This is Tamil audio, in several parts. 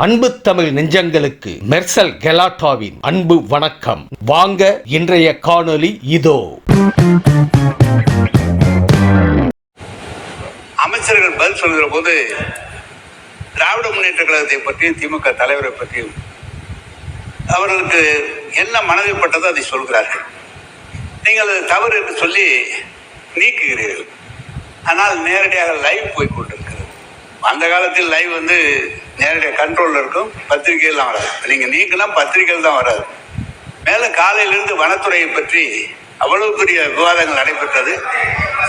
அன்பு தமிழ் நெஞ்சங்களுக்கு மெர்சல் கெலாட்டாவின் அன்பு வணக்கம். வாங்க இன்றைய காணொளி இதோ. அமைச்சர்கள் பதில் சொல்கிற போது திராவிட முன்னேற்ற கழகத்தை பற்றியும் திமுக தலைவரை பற்றியும் அவர்களுக்கு என்ன மனதில் பட்டதோ அதை சொல்கிறார்கள். நீங்கள் அது தவறு என்று சொல்லி நீக்குகிறீர்கள். ஆனால் நேரடியாக லைவ் போய் கொண்டிருக்கிறது. அந்த காலத்தில் லைவ் நேரடியாக கண்ட்ரோலில் இருக்கும், பத்திரிகைலாம் வராது. நீங்கள் நீக்கலாம் பத்திரிகைகள் தான் வராது. மேலும் காலையிலிருந்து வனத்துறையை பற்றி அவ்வளவு பெரிய விவாதங்கள் நடைபெற்றது.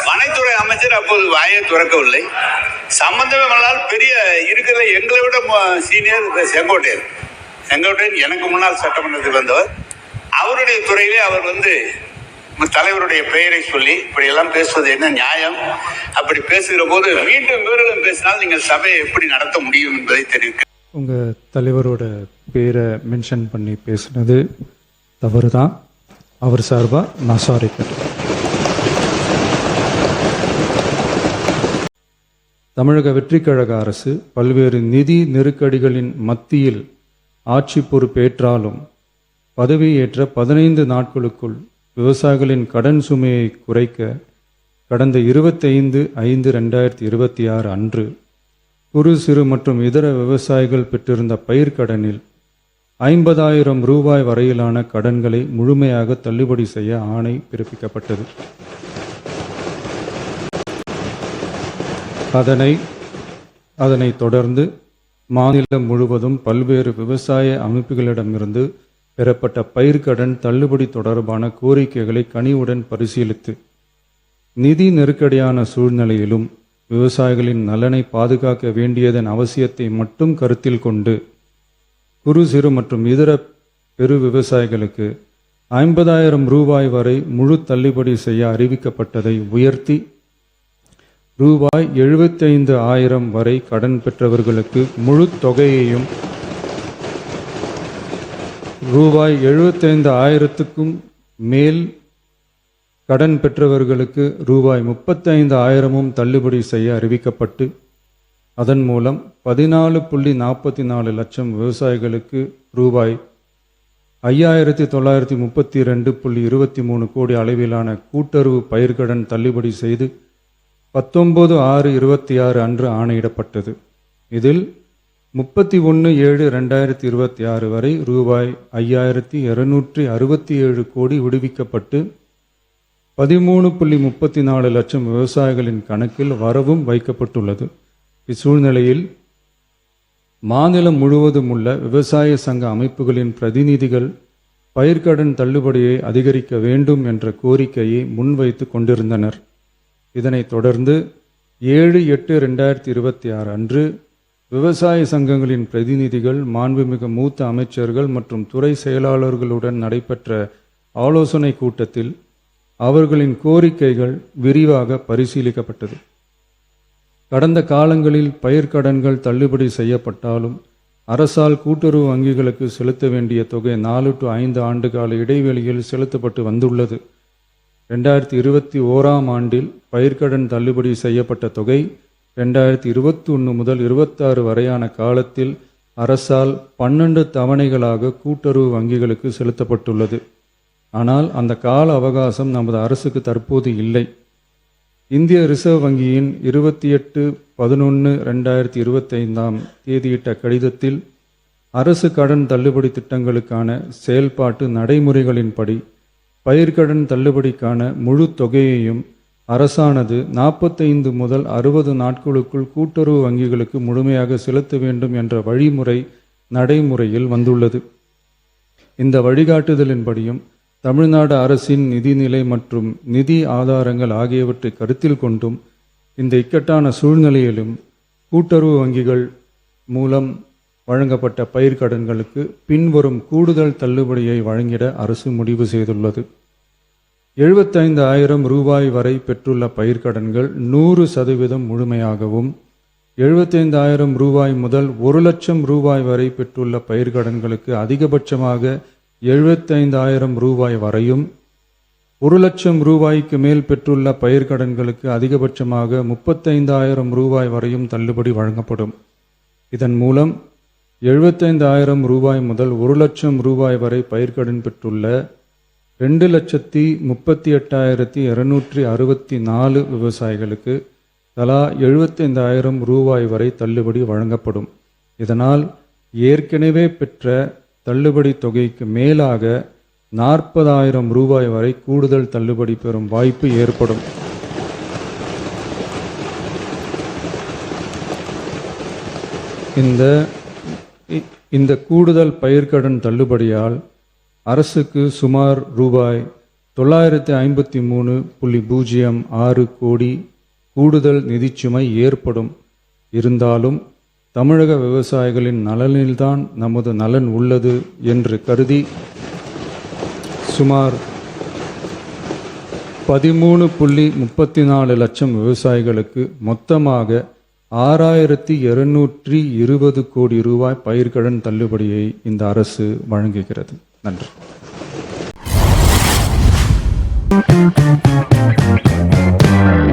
வனத்துறை அமைச்சர் அப்போது வாயை துறக்கவில்லை. சம்பந்தமே பண்ணால் பெரிய இருக்கிற எங்களை விட சீனியர் செங்கோட்டையன் எனக்கு முன்னால் சட்டமன்றத்தில் வந்தவர். அவருடைய துறையிலே அவர் தலைவருடைய பெயரை சொல்லி இப்படி எல்லாம் பேசுவது என்ன நியாயம்? அப்படி பேசுகிற போது மீண்டும் வீரர்களும் பேசினால் நீங்கள் சபையை எப்படி நடத்த முடியும் என்பதை தெரிவிக்க. உங்க தலைவரோட பேரை மென்ஷன் பண்ணி பேசுனது தவறு தான். அவர் சார்பா நான் சாரி கேட்டேன். தமிழக வெற்றிக்கழக அரசு பல்வேறு நிதி நெருக்கடிகளின் மத்தியில் ஆட்சி பொறுப்பேற்றாலும் பதவியேற்ற 15 நாட்களுக்குள் விவசாயிகளின் கடன் சுமையை குறைக்க கடந்த 25/5/2026 அன்று குறு சிறு மற்றும் இதர விவசாயிகள் பெற்றிருந்த பயிர்க்கடனில் 50,000 ரூபாய் வரையிலான கடன்களை முழுமையாக தள்ளுபடி செய்ய ஆணை பிறப்பிக்கப்பட்டது. அதனைத் தொடர்ந்து மாநிலம் முழுவதும் பல்வேறு விவசாய அமைப்புகளிடமிருந்து பெறப்பட்ட பயிர்க்கடன் தள்ளுபடி தொடர்பான கோரிக்கைகளை கனிவுடன் பரிசீலித்து நிதி நெருக்கடியான சூழ்நிலையிலும் விவசாயிகளின் நலனை பாதுகாக்க வேண்டியதன் அவசியத்தை மட்டும் கருத்தில் கொண்டு குறு சிறு மற்றும் இதர பெரு விவசாயிகளுக்கு 50,000 ரூபாய் வரை முழு தள்ளுபடி செய்ய அறிவிக்கப்பட்டதை உயர்த்தி ரூபாய் 75,000 வரை கடன் பெற்றவர்களுக்கு முழு தொகையையும் ரூபாய் 75,000க்கும் மேல் கடன் பெற்றவர்களுக்கு ரூபாய் 35,000 தள்ளுபடி செய்ய அறிவிக்கப்பட்டு அதன் மூலம் 14.44 லட்சம் விவசாயிகளுக்கு ரூபாய் 5,932.23 கோடி அளவிலான கூட்டுறவு பயிர்க்கடன் தள்ளுபடி செய்து 19/6/26 அன்று ஆணையிடப்பட்டது. இதில் 31/7/2026 வரை ரூபாய் 5,267 கோடி விடுவிக்கப்பட்டு 13.34 லட்சம் விவசாயிகளின் கணக்கில் வரவும் வைக்கப்பட்டுள்ளது. இச்சூழ்நிலையில் மாநிலம் முழுவதும் உள்ள விவசாய சங்க அமைப்புகளின் பிரதிநிதிகள் பயிர்க்கடன் தள்ளுபடியை அதிகரிக்க வேண்டும் என்ற கோரிக்கையை முன்வைத்து கொண்டிருந்தனர். இதனைத் தொடர்ந்து 7/8/2026 அன்று விவசாய சங்கங்களின் பிரதிநிதிகள் மாண்புமிகு மூத்த அமைச்சர்கள் மற்றும் துறை செயலாளர்களுடன் நடைபெற்ற ஆலோசனை கூட்டத்தில் அவர்களின் கோரிக்கைகள் விரிவாக பரிசீலிக்கப்பட்டது. கடந்த காலங்களில் பயிர்க்கடன்கள் தள்ளுபடி செய்யப்பட்டாலும் அரசால் கூட்டுறவு வங்கிகளுக்கு செலுத்த வேண்டிய தொகை 4 to 5 ஆண்டுகால இடைவெளியில் செலுத்தப்பட்டு வந்துள்ளது. 2021 ஆண்டில் பயிர்க்கடன் தள்ளுபடி செய்யப்பட்ட தொகை 2021 முதல் 26 வரையான காலத்தில் அரசால் 12 தவணைகளாக கூட்டுறவு வங்கிகளுக்கு செலுத்தப்பட்டுள்ளது. ஆனால் அந்த கால அவகாசம் நமது அரசுக்கு தற்போது இல்லை. இந்திய ரிசர்வ் வங்கியின் 28/11/2025 தேதியிட்ட கடிதத்தில் அரசு கடன் தள்ளுபடி திட்டங்களுக்கான செயல்பாட்டு நடைமுறைகளின்படி பயிர்க்கடன் தள்ளுபடிக்கான முழு தொகையையும் அரசானது 45 முதல் 60 நாட்களுக்குள் கூட்டுறவு வங்கிகளுக்கு முழுமையாக செலுத்த வேண்டும் என்ற வழிமுறை நடைமுறையில் வந்துள்ளது. இந்த வழிகாட்டுதலின்படியும் தமிழ்நாடு அரசின் நிதிநிலை மற்றும் நிதி ஆதாரங்கள் ஆகியவற்றை கருத்தில் கொண்டும் இந்த இக்கட்டான சூழ்நிலையிலும் கூட்டுறவு வங்கிகள் மூலம் வழங்கப்பட்ட பயிர்க்கடன்களுக்கு பின்வரும் கூடுதல் தள்ளுபடியை வழங்கிட அரசு முடிவு செய்துள்ளது. 75,000 ரூபாய் வரை பெற்றுள்ள பயிர்க்கடன்கள் 100% முழுமையாகவும், 75,000 ரூபாய் முதல் 1 லட்சம் ரூபாய் வரை பெற்றுள்ள பயிர்க்கடன்களுக்கு அதிகபட்சமாக 75,000 ரூபாய் வரையும், 1 லட்சம் ரூபாய்க்கு மேல் பெற்றுள்ள பயிர்க்கடன்களுக்கு அதிகபட்சமாக 35,000 ரூபாய் வரையும் தள்ளுபடி வழங்கப்படும். இதன் மூலம் 75,000 ரூபாய் முதல் 1,00,000 ரூபாய் வரை பயிர்க்கடன் பெற்றுள்ள 2,38,264 விவசாயிகளுக்கு தலா 75,000 ரூபாய் வரை தள்ளுபடி வழங்கப்படும். இதனால் ஏற்கனவே பெற்ற தள்ளுபடி தொகைக்கு மேலாக 40,000 ரூபாய் வரை கூடுதல் தள்ளுபடி பெறும் வாய்ப்பு ஏற்படும். இந்த கூடுதல் பயிர்க்கடன் தள்ளுபடியால் அரசுக்கு சுமார் ரூபாய் 953.06 கோடி கூடுதல் நிதிச்சுமை ஏற்படும். இருந்தாலும் தமிழக விவசாயிகளின் நலனில்தான் நமது நலன் உள்ளது என்று கருதி சுமார் 13.34 லட்சம் விவசாயிகளுக்கு மொத்தமாக 6,220 கோடி ரூபாய் பயிர்க்கடன் தள்ளுபடியை இந்த அரசு வழங்குகிறது. நன்றி.